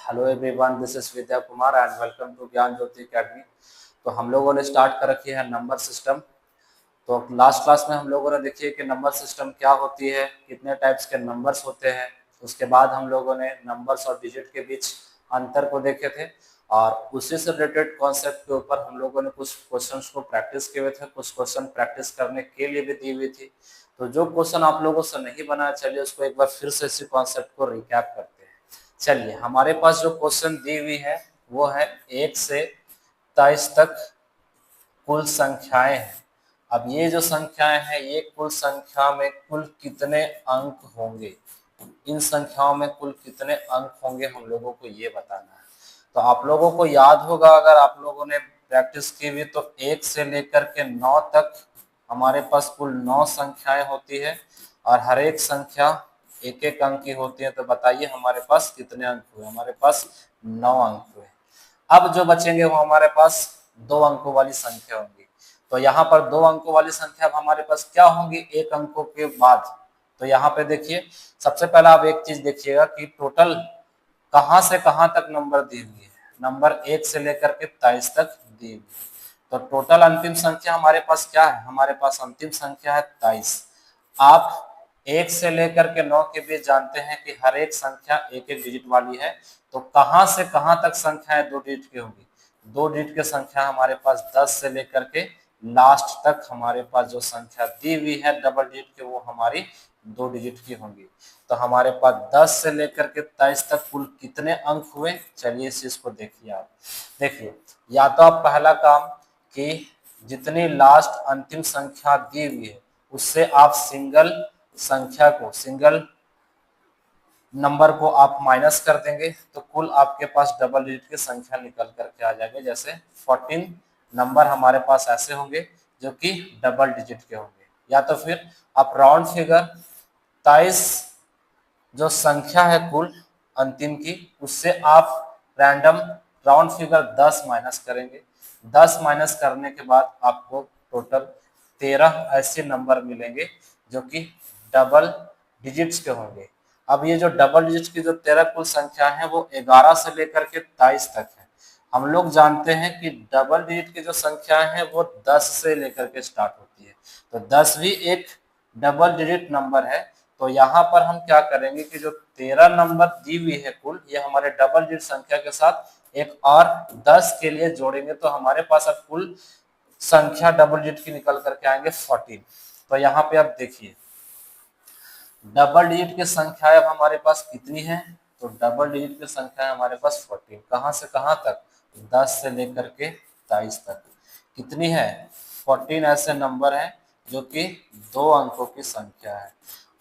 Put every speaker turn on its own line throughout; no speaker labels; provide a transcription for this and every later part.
Hello everyone, this is Vidya Kumar and welcome to Gyan Jyoti academy. तो हम लोगों ने स्टार्ट कर रखी है नंबर सिस्टम। तो लास्ट क्लास में हम लोगों ने देखिए कि नंबर सिस्टम क्या होती है, कितने टाइप्स के नंबर्स होते हैं। उसके बाद हम लोगों ने नंबर्स और डिजिट के बीच अंतर को देखे थे और उसी से रिलेटेड कॉन्सेप्ट के ऊपर हम लोगों ने कुछ क्वेश्चंस को प्रैक्टिस किए थे, कुछ क्वेश्चन प्रैक्टिस करने के लिए भी दी हुई थी। तो जो क्वेश्चन आप लोगों से नहीं बना, चलिए उसको एक बार फिर से इसी कॉन्सेप्ट को रिकैप करते हैं। चलिए, हमारे पास जो क्वेश्चन दी हुई है वो है 1 से 23 तक कुल संख्याएं हैं। अब ये जो संख्याएं हैं, ये कुल संख्या में कुल कितने अंक होंगे, इन संख्याओं में कुल कितने अंक होंगे, हम लोगों को ये बताना है। तो आप लोगों को याद होगा, अगर आप लोगों ने प्रैक्टिस की हुई, तो 1 से लेकर के 9 तक हमारे पास कुल 9 संख्याएं होती है और हर एक संख्या एक एक अंक की होती है। तो बताइए हमारे पास कितने अंक हुए? हमारे पास 9 अंक हुए। अब जो बचेंगे वो हमारे पास 2 अंकों वाली संख्या होंगी। तो यहाँ पर 2 अंकों वाली संख्या अब हमारे पास क्या होंगी एक अंकों के बाद? तो यहाँ पे देखिए, सबसे पहला आप एक चीज देखिएगा कि टोटल कहाँ से कहाँ तक नंबर दी हुई है। नंबर 1 से लेकर के 23 तक दी हुई है। तो टोटल अंतिम संख्या हमारे पास क्या है? हमारे पास अंतिम संख्या है 23। आप 1 से लेकर के 9 के बीच जानते हैं कि हर एक संख्या एक एक डिजिट वाली है। तो कहां से कहां तक संख्याएं 2 डिजिट की होंगी? 2 डिजिट की संख्या हमारे पास 10 से लेकर के लास्ट तक हमारे पास जो संख्या दी हुई है डबल डिजिट के, वो हमारी 2 डिजिट की होंगी। तो हमारे पास 10 से लेकर के 23 तक कुल कितने अंक हुए? चलिए इस चीज को देखिए। आप देखिए, या तो आप पहला काम कि जितनी लास्ट अंतिम संख्या दी हुई है उससे आप सिंगल संख्या को, सिंगल नंबर को आप माइनस कर देंगे, तो कुल आपके पास डबल डिजिट की संख्या निकल करके आ जाएगी। जैसे 14 नंबर हमारे पास ऐसे होंगे जो कि डबल डिजिट के होंगे। या तो फिर आप राउंड फिगर 23 जो संख्या है कुल अंतिम की, उससे आप रैंडम राउंड फिगर 10 माइनस करेंगे। 10 माइनस करने के बाद आपको टोटल 13 ऐसे नंबर मिलेंगे जो कि डबल डिजिट्स के होंगे। अब ये जो डबल डिजिट की जो 13 कुल संख्या है वो 11 से लेकर के 23 तक है। हम लोग जानते हैं कि डबल डिजिट की जो संख्या है वो 10 से लेकर के स्टार्ट होती है। तो 10 भी एक डबल डिजिट नंबर है। तो यहाँ पर हम क्या करेंगे कि जो 13 नंबर दी हुई है कुल, ये हमारे डबल डिजिट संख्या के साथ एक और 10 के लिए जोड़ेंगे, तो हमारे पास अब कुल संख्या डबल डिजिट की निकल करके आएंगे 14। तो यहाँ पे आप देखिए डबल डिजिट की संख्या अब हमारे पास कितनी है? तो डबल डिजिट की संख्या हमारे पास 14। कहां से कहां तक? 10 से लेकर के 23 तक कितनी है? 14 ऐसे नंबर है जो कि 2 अंकों की संख्या है।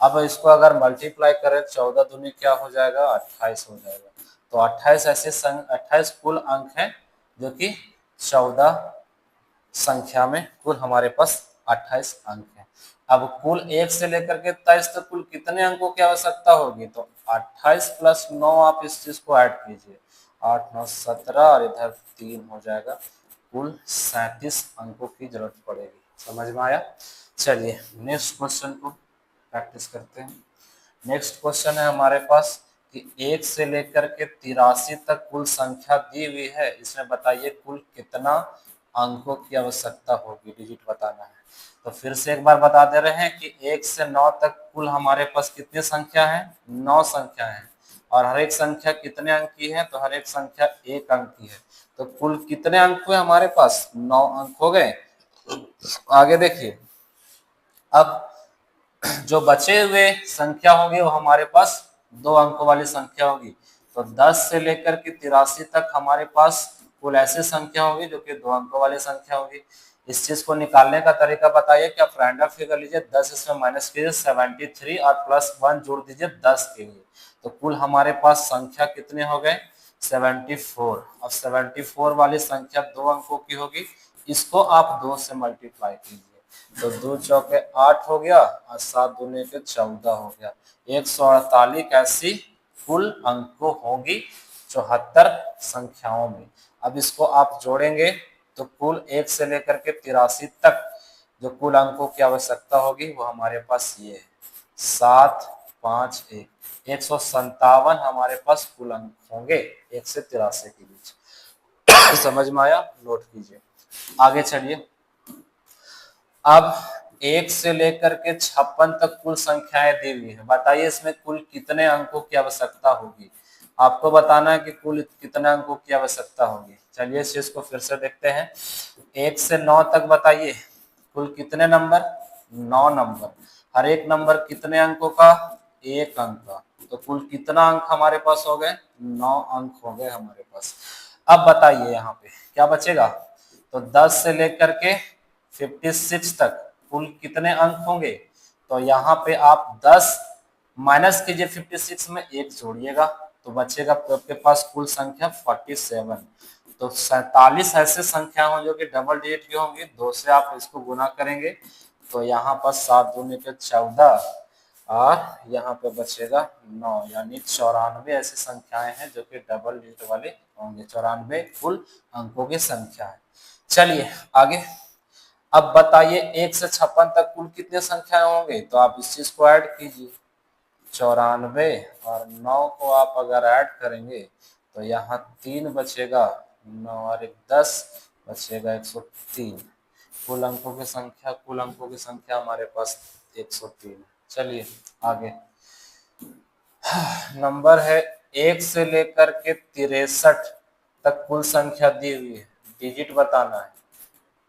अब इसको अगर मल्टीप्लाई करें, 14 दूनी क्या हो जाएगा? 28 हो जाएगा। तो 28 ऐसे 28 कुल अंक है जो कि 14 संख्या में कुल हमारे पास 28 अंक है। अब कुल 1 से लेकर के 23 तक कुल कितने अंकों की आवश्यकता होगी? तो 28 प्लस 9, आप इस चीज को ऐड कीजिए, 8 9 17 और इधर 3 हो जाएगा। कुल 37 अंकों की जरूरत पड़ेगी। समझ में आया? चलिए नेक्स्ट क्वेश्चन को प्रैक्टिस करते हैं। नेक्स्ट क्वेश्चन है हमारे पास कि 1 से लेकर के 83 तक कुल संख्या दी हुई है। इसमें बताइए कुल कितना अंकों की आवश्यकता होगी, डिजिट बताना है। तो फिर से एक बार बता दे रहे हैं कि 1 से 9 तक कुल हमारे पास कितनी संख्या है? 9 संख्या है। और हर एक संख्या कितने अंक की है? तो हर एक संख्या 1 अंक की है। तो कुल कितने अंक हुए हमारे पास? 9 अंक हो गए। आगे देखिए, अब जो बचे हुए संख्या होगी वो हमारे पास 2 अंकों वाली संख्या होगी। तो 10 से लेकर के 83 तक हमारे पास कुल ऐसी संख्या होगी जो कि 2 अंकों वाली संख्या होगी। इस चीज को निकालने का तरीका बताइए कि आप रैंडम फिगर लीजिए, 10 इसमें माइनस कीजिए 73 और +1 जोड़ दीजिए 10 के लिए। तो कुल हमारे पास संख्या कितने हो गए? 74। अब 74 वाली संख्या 2 अंकों की होगी, इसको आप 2 से मल्टीप्लाई कीजिए। तो 2 चौके 8 हो गया और 7 दूनी के 14 हो गया। 148 ऐसी कुल अंकों होगी 74 संख्याओं में। अब इसको आप जोड़ेंगे तो कुल 1 से लेकर के 83 तक जो कुल अंकों की आवश्यकता होगी वो हमारे पास ये है 7 5 1 157 हमारे पास कुल अंक होंगे 1 से 83 के बीच। समझ में आया? नोट कीजिए। आगे चलिए। अब 1 से लेकर के 56 तक कुल संख्याएं दी हुई है। बताइए इसमें कुल कितने अंकों की आवश्यकता होगी। आपको बताना है कि कुल कितने अंकों की आवश्यकता होगी। चलिए इस चीज को फिर से देखते हैं। 1 से 9 तक बताइए कुल कितने नंबर? 9 नंबर। हर एक नंबर कितने अंकों का? 1 अंक का। तो कुल कितना अंक हमारे पास हो गए? 9 अंक हो गए हमारे पास। अब बताइए यहाँ पे क्या बचेगा? तो 10 से लेकर के 56 तक कुल कितने अंक होंगे? तो यहाँ पे आप 10 माइनस कीजिए 56 में 1 जोड़िएगा तो बचेगा आपके पास कुल संख्या 47। तो 47 ऐसे संख्या हो जो कि डबल डिजिट की होंगी। 2 से आप इसको गुना करेंगे तो यहाँ पर 7 दूनी के 14 और यहाँ पे बचेगा 9, यानी 94 ऐसी संख्याएं हैं जो कि डबल डिजिट वाले होंगे। 94 कुल अंकों की संख्या है। चलिए आगे। अब बताइए 1 से 56 तक कुल कितने संख्याएं होंगे? तो आप इस चीज को ऐड कीजिए। 94 और 9 को आप अगर ऐड करेंगे तो यहाँ 3 बचेगा, 9 और 1 10 बचेगा 103। कुल अंकों की संख्या हमारे पास 103। चलिए आगे। नंबर है 1 से लेकर के 63 तक कुल संख्या दी हुई है। डिजिट बताना है।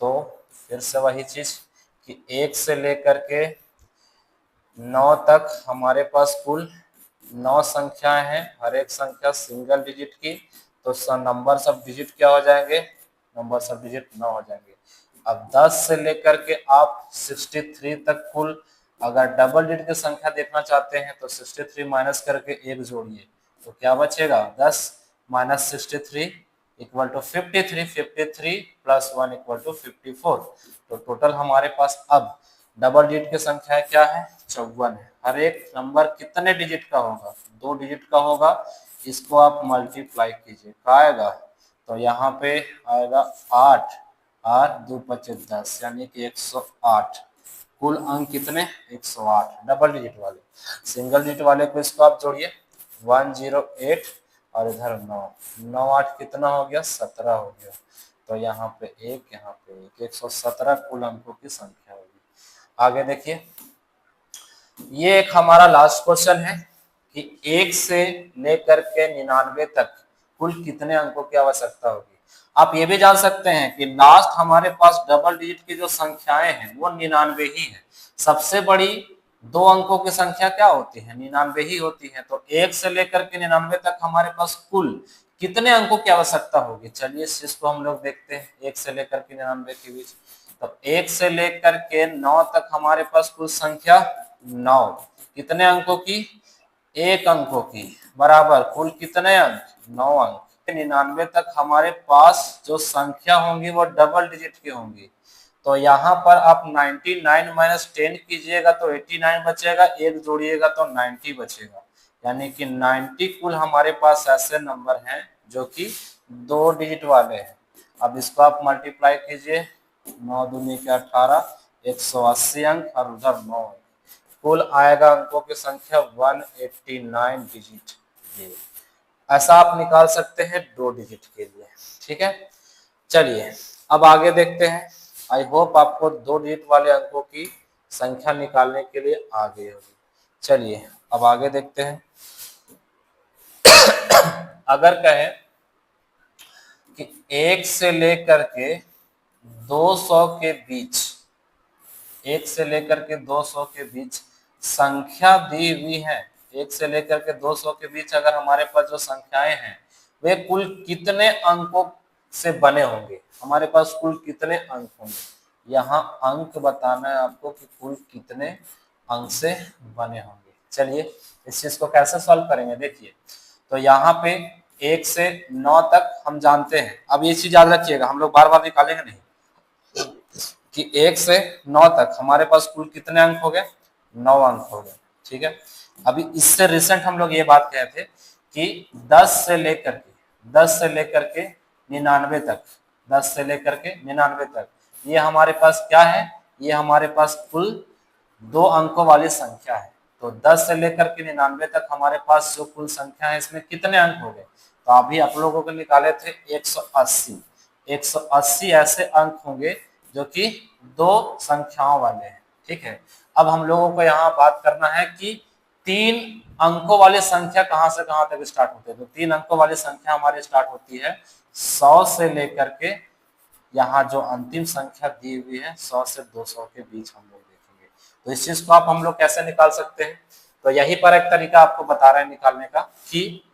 तो फिर से वही चीज कि 1 से लेकर के 9 तक हमारे पास कुल 9 संख्याएं हैं। हर एक संख्या सिंगल डिजिट की। तो नंबर सब डिजिट क्या हो जाएंगे? नंबर सब डिजिट 9 हो जाएंगे। अब 10 से लेकर के आप 63 तक कुल अगर डबल डिजिट की संख्या देखना चाहते हैं तो 63 माइनस करके 1 जोड़िए तो क्या बचेगा? 10 minus 63 equal to 53। 53 plus 1 equal to 54। तो टोटल हमारे पास अब डबल डिजिट की संख्या क्या है? 54 है। हर एक नंबर कितने डिजिट का होगा? 2 डिजिट का होगा। इसको आप मल्टीप्लाई कीजिए, क्या आएगा? तो यहाँ पे आएगा 8 और 2 पचे 10 यानी कि 108। कुल अंक कितने? 108 डबल डिजिट वाले। सिंगल डिजिट वाले को इसको आप जोड़िए 108 और इधर 9, 9 8 कितना हो गया? 17 हो गया। तो यहाँ पे 1, यहाँ पे 1, 117 कुल अंकों की संख्या होगी। आगे देखिए। ये एक हमारा लास्ट क्वेश्चन है कि 1 से लेकर के 99 तक कुल कितने अंकों की आवश्यकता होगी। आप ये भी जान सकते हैं कि लास्ट हमारे पास डबल डिजिट की जो संख्याएं हैं वो 99 ही है। सबसे बड़ी 2 अंकों की संख्या क्या होती है? 99 ही होती है। तो 1 से लेकर के 99 तक हमारे पास कुल कितने अंकों की आवश्यकता होगी? चलिए इस चीज को हम लोग देखते हैं। 1 से लेकर के 99 के बीच। तो 1 से लेकर के 9 तक हमारे पास कुल संख्या 9। कितने अंकों की? 1 अंकों की। बराबर कुल कितने अंक? 9 अंक। 99 तक हमारे पास जो संख्या होंगी वो डबल डिजिट की होंगी। तो यहाँ पर आप 99 माइनस 10 कीजिएगा तो 89 बचेगा। 1 जोड़िएगा तो 90 बचेगा। यानी कि 90 कुल हमारे पास ऐसे नंबर हैं जो कि 2 डिजिट वाले हैं। अब इसको आप मल्टीप्लाई कीजिए। 9 दूनी के 18, 180 अंक और उधर 9 अंक। कुल आएगा अंकों की संख्या 189 डिजिट। ये ऐसा आप निकाल सकते हैं 2 डिजिट के लिए। ठीक है। चलिए अब आगे देखते हैं। आई होप आपको 2 डिजिट वाले अंकों की संख्या निकालने के लिए आ गई होगी। चलिए अब आगे देखते हैं। अगर कहें कि 1 से लेकर के 200 के बीच, 1 से लेकर के 200 के बीच संख्या दी हुई है। 1 से लेकर के 200 के बीच अगर हमारे पास जो संख्याएं हैं वे कुल कितने अंकों से बने होंगे? हमारे पास कुल कितने अंक होंगे? यहाँ अंक बताना है आपको कि कुल कितने अंक से बने होंगे। चलिए इस चीज को कैसे सॉल्व करेंगे देखिए। तो यहाँ पे 1 से 9 तक हम जानते हैं। अब ये चीज याद रखिएगा, हम लोग बार बार निकालेंगे नहीं कि 1 से 9 तक हमारे पास कुल कितने अंक हो गए? 9 अंक हो गए। ठीक है। अभी इससे रिसेंट हम लोग ये बात कहे थे कि 10 से लेकर के 99 तक, 10 से लेकर के 99 तक ये हमारे पास क्या है? ये हमारे पास कुल 2 अंकों वाली संख्या है। तो 10 से लेकर के 99 तक हमारे पास जो कुल संख्या है इसमें कितने अंक हो गए, तो अभी आप लोगों को निकाले थे 180। 180 ऐसे अंक होंगे जो कि दो संख्याओं वाले हैं। ठीक है, अब हम लोगों को यहाँ बात करना है कि 3 अंकों वाली संख्या कहां से कहां तक स्टार्ट होती है। तो 3 अंकों वाली संख्या हमारी स्टार्ट होती है 100 से लेकर के, यहाँ जो अंतिम संख्या दी हुई है 100 से 200 के बीच हम लोग देखेंगे। तो इस चीज को आप हम लोग कैसे निकाल सकते हैं, तो यही पर एक तरीका आपको बता रहे हैं निकालने का कि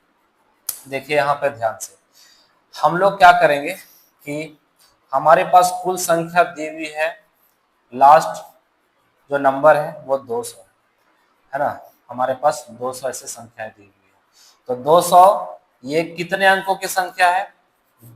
देखिए यहाँ पे ध्यान से हम लोग क्या करेंगे कि हमारे पास कुल संख्या दी हुई है, लास्ट जो नंबर है वो 200 है ना, हमारे पास 200 ऐसे संख्याएं दी हुई है। तो 200 ये कितने अंकों की संख्या है,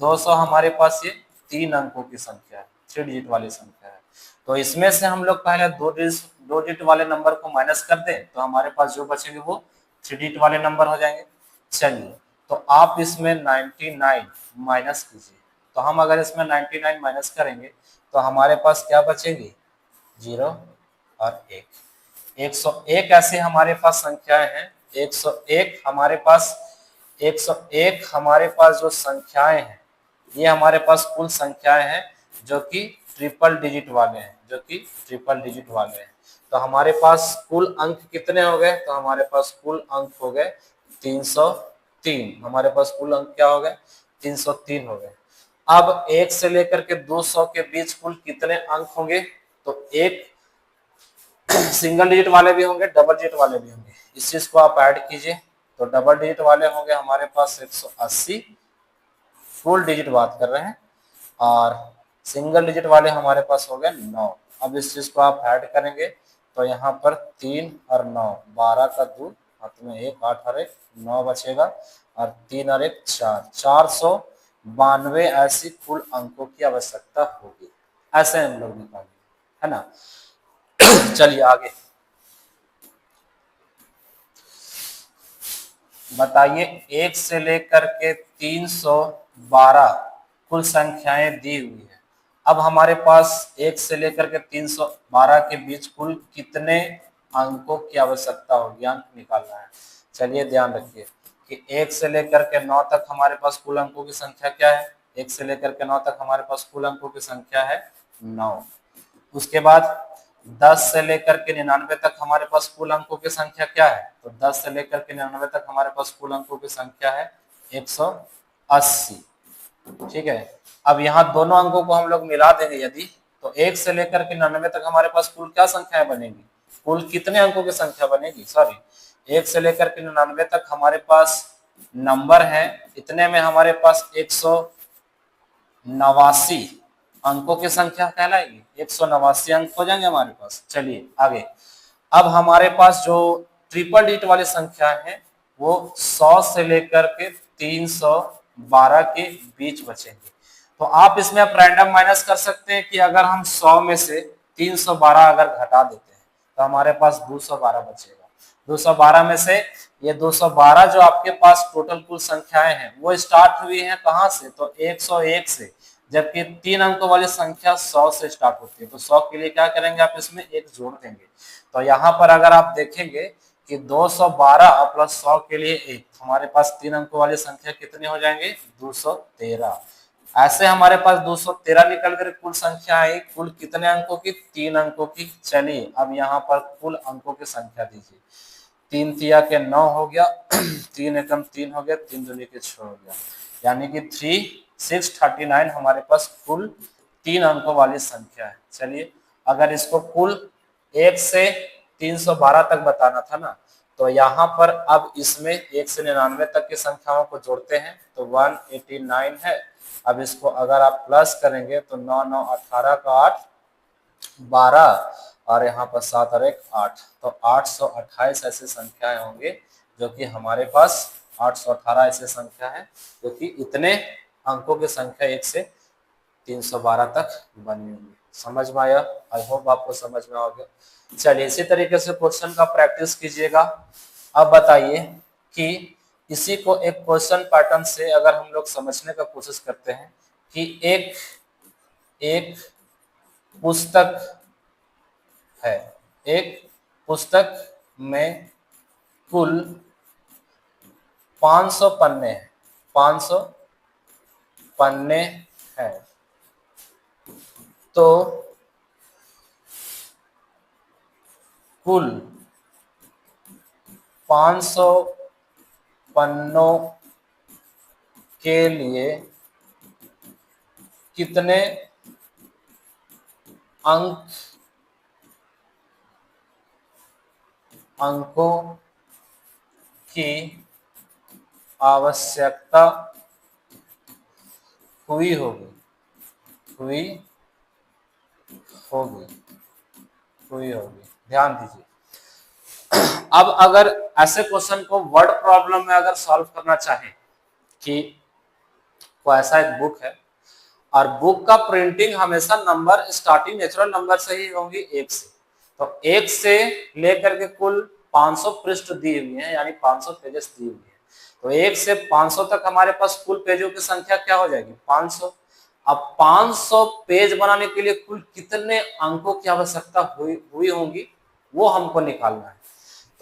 200 हमारे पास ये 3 अंकों की संख्या है, 3 डिजिट वाली संख्या है। तो इसमें से हम लोग पहले 2 डिजिट वाले नंबर को माइनस कर दें तो हमारे पास जो बचेंगे वो 3 डिजिट वाले नंबर हो जाएंगे। चलिए, तो आप इसमें 99 माइनस कीजिए, तो हम अगर इसमें 99 माइनस करेंगे तो हमारे पास क्या बचेंगे, 0 और 1। 101 ऐसे हमारे पास संख्याएं हैं। 101 हमारे पास 101 हमारे पास जो संख्याएं हैं ये हमारे पास कुल संख्याएं हैं जो कि ट्रिपल डिजिट वाले हैं, जो कि ट्रिपल डिजिट वाले हैं। तो हमारे पास कुल अंक कितने हो गए, तो हमारे पास कुल अंक हो गए 303। हमारे पास कुल अंक क्या हो गए, 303 हो गए। अब 1 से लेकर के 200 के बीच कुल कितने अंक होंगे, तो एक सिंगल डिजिट वाले भी होंगे, डबल डिजिट वाले भी होंगे। इस चीज को आप ऐड कीजिए तो डबल डिजिट वाले होंगे हमारे पास 180, फुल डिजिट बात कर रहे हैं, और सिंगल डिजिट वाले हमारे पास हो गए 9। अब इस चीज को आप ऐड करेंगे तो यहाँ पर 3 और 9, 12 का 2 हाथ में 1, 8 और 1 9 बचेगा, और 3 और 1 4, 492 ऐसी कुल अंकों की आवश्यकता होगी। ऐसे हम लोग निकालेंगे, है ना। चलिए आगे बताइए, 1 से लेकर के 312 कुल संख्याएं दी हुई है। अब हमारे पास 1 से लेकर के 312 के बीच कुल कितने अंकों की आवश्यकता होगी, अंक निकालना है। चलिए ध्यान रखिए कि 1 से लेकर के 9 तक हमारे पास कुल अंकों की संख्या क्या है, 1 से लेकर के 9 तक हमारे पास कुल अंकों की संख्या है 9। उसके बाद 10 से लेकर के 99 तक हमारे पास कुल अंकों की संख्या क्या है, तो 10 से लेकर के 99 तक हमारे पास कुल अंकों की संख्या है 180। ठीक है, अब यहाँ दोनों अंकों को हम लोग मिला देंगे यदि, तो 1 से लेकर के 99 तक हमारे पास कुल क्या संख्याएं बनेगी, कुल कितने अंकों की संख्या बनेगी, सॉरी 1 से लेकर के 99 तक हमारे पास नंबर है, इतने में हमारे पास 189 अंकों की संख्या कहलाएगी, 189 अंक हो जाएंगे हमारे पास। चलिए आगे, अब हमारे पास जो ट्रिपल डिजिट वाली संख्या है वो 100 से लेकर के 312 के बीच बचेंगे। तो आप इसमें आप रैंडम माइनस कर सकते हैं कि अगर हम 100 में से 312 अगर घटा देते हैं तो हमारे पास 212 बचेगा। 212 में से ये 212 जो आपके पास टोटल कुल संख्याएं हैं वो स्टार्ट हुई हैं कहां से, तो 101 से, जबकि 3 अंकों वाली संख्या 100 से स्टार्ट होती है। तो 100 के लिए क्या करेंगे, आप इसमें 1 जोड़ देंगे। तो यहाँ पर अगर आप देखेंगे कि 212 प्लस 100 के लिए 1, हमारे पास 3 अंकों वाली संख्या कितने हो जाएंगे, 213। ऐसे हमारे पास 213 निकल कर कुल संख्या आई, कुल कितने अंकों की, 3 अंकों की। चलिए अब यहाँ पर कुल अंकों की संख्या दीजिए, 3 तिया के 9 हो गया, 3 एकम 3 हो गया, 3 दूनी के 6 हो गया, यानी कि 639 हमारे पास कुल 3 अंकों वाली संख्या है। चलिए अगर इसको कुल 1 से 312 तक बताना था ना, तो यहाँ पर अब इसमें 1 से 99 तक की संख्याओं को जोड़ते हैं तो 189 है। अब इसको अगर आप प्लस करेंगे तो 9 9 18 का 8 12, और यहाँ पर 7 और 1 8, तो 828 ऐसे संख्याएं होंगे जो कि हमारे पास 818 ऐसे संख्या है जो कि इतने अंकों की संख्या 1 से 312 तक बनी होगी। समझ में आया, आई होप आपको समझ में आ गया। चलिए इसी तरीके से क्वेश्चन का प्रैक्टिस कीजिएगा। अब बताइए कि इसी को एक क्वेश्चन पैटर्न से अगर हम लोग समझने का कोशिश करते हैं कि एक पुस्तक है, एक पुस्तक में कुल 500 पन्ने हैं, 500 पन्ने हैं, तो कुल 500 पन्नों के लिए कितने अंकों की आवश्यकता हुई होगी हुई होगी हुई होगी ध्यान दीजिए। अब अगर ऐसे क्वेश्चन को वर्ड प्रॉब्लम में अगर सॉल्व करना चाहें कि कोई ऐसा एक बुक है और बुक का प्रिंटिंग हमेशा नंबर स्टार्टिंग नेचुरल नंबर से ही होंगी 1 से, तो 1 से लेकर के कुल 500 पृष्ठ दी हुई है, यानी 500 पेजेस दी हुई है, तो 1 से 500 तक हमारे पास कुल पेजों की संख्या क्या हो जाएगी 500। अब 500 पेज बनाने के लिए कुल कितने अंकों की आवश्यकता हुई होंगी वो हमको निकालना है।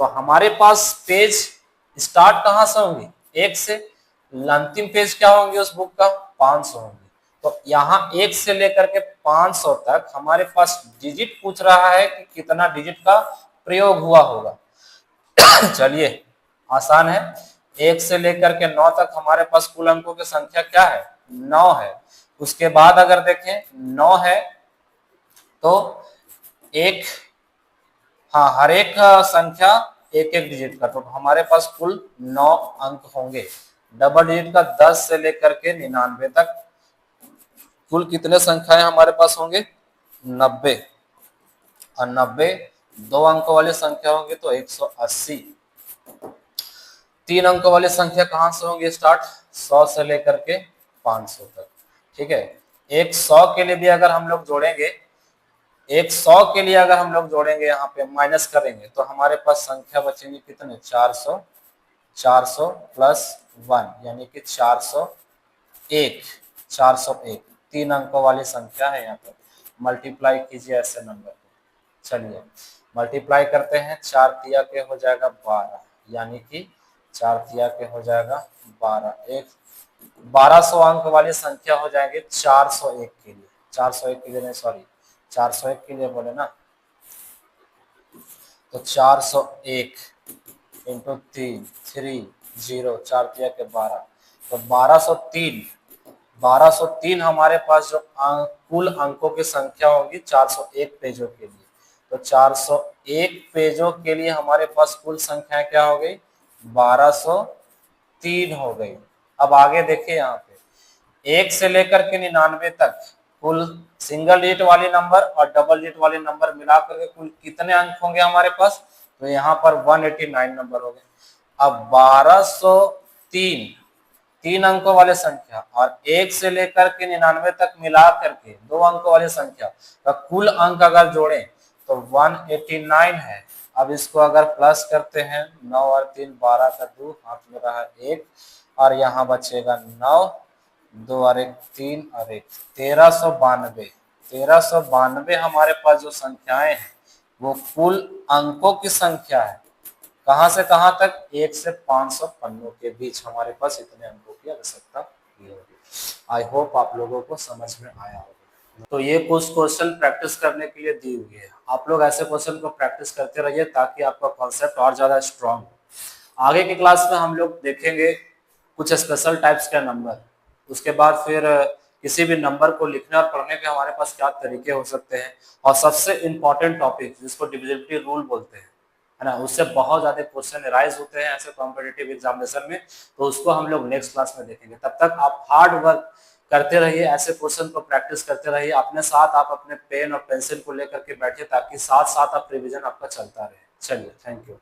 तो हमारे पास पेज स्टार्ट कहां से होंगे 1 से, अंतिम पेज क्या होंगे उस बुक का 500 होंगे। तो यहाँ 1 से लेकर के 500 तक हमारे पास डिजिट पूछ रहा है कि कितना डिजिट का प्रयोग हुआ होगा। चलिए आसान है, 1 से लेकर के 9 तक हमारे पास कुल अंकों की संख्या क्या है 9 है। उसके बाद अगर देखें 9 है तो एक हर एक संख्या एक एक डिजिट का, तो हमारे पास कुल 9 अंक होंगे। डबल डिजिट का 10 से लेकर के 99 तक कुल कितने संख्याएं हमारे पास होंगे 90, और 90 2 अंकों वाली संख्या होंगी तो 180। 3 अंकों वाली संख्या कहां से होंगी स्टार्ट 100 से लेकर के 500 तक, ठीक है। 100 के लिए भी अगर हम लोग जोड़ेंगे, 100 के लिए अगर हम लोग जोड़ेंगे यहाँ पे माइनस करेंगे तो हमारे पास संख्या बचेंगे कितने 400, 400 प्लस 1 यानी कि 401, 401 3 अंकों वाली संख्या है। यहाँ पर मल्टीप्लाई कीजिए ऐसे नंबर को, चलिए मल्टीप्लाई करते हैं, 4 तिया के हो जाएगा 12, यानी कि 4 तिया के हो जाएगा 12, 1200 अंक वाली संख्या हो जाएंगे 401 के लिए, 401 के लिए नहीं सॉरी 401 के लिए बोले ना, तो 401 इंटू 3 0 4 तिया के 12, तो 1203 हमारे पास जो कुल अंकों की संख्या होगी 401 पेजों के लिए, तो 401 पेजों के लिए हमारे पास कुल संख्या क्या हो गई 1203 हो गई। अब आगे देखिए यहाँ पे 1 से लेकर के 99 तक कुल सिंगल डिजिट वाली नंबर और डबल डिजिट वाले नंबर मिलाकर के कुल कितने अंक होंगे हमारे पास, तो यहाँ पर 189 नंबर हो गए। अब 1203 3 अंकों वाले संख्या और 1 से लेकर के 99 तक मिला करके 2 अंकों वाली संख्या का कुल अंक अगर जोड़ें तो 189 है। अब इसको अगर प्लस करते हैं 9 और 3 12 का 2 हाथ में रहा 1 और यहाँ बचेगा 9 2 और 1 3 और 1 1392 हमारे पास जो संख्याएं हैं वो कुल अंकों की संख्या है। कहां से कहां तक 1 से 500 पन्नों के बीच हमारे पास इतने अंकों की आवश्यकता होगी। आई होप आप लोगों को समझ में आया होगा। तो ये कुछ क्वेश्चन प्रैक्टिस करने के लिए दी हुई है, आप लोग ऐसे क्वेश्चन को प्रैक्टिस करते रहिए ताकि आपका कॉन्सेप्ट और ज्यादा स्ट्रांग हो। आगे की क्लास में हम लोग देखेंगे कुछ स्पेशल टाइप्स के नंबर, उसके बाद फिर किसी भी नंबर को लिखने और पढ़ने के हमारे पास क्या तरीके हो सकते हैं, और सबसे इंपॉर्टेंट टॉपिक जिसको डिविजिबिलिटी रूल बोलते हैं, है ना, उससे बहुत ज्यादा क्वेश्चन राइज होते हैं ऐसे कॉम्पिटिटिव एग्जामिनेशन में, तो उसको हम लोग नेक्स्ट क्लास में देखेंगे। तब तक आप हार्ड वर्क करते रहिए, ऐसे क्वेश्चन को प्रैक्टिस करते रहिए, अपने साथ आप अपने पेन और पेंसिल को लेकर के बैठिए ताकि साथ साथ आप रिविजन आपका चलता रहे। चलिए, थैंक यू।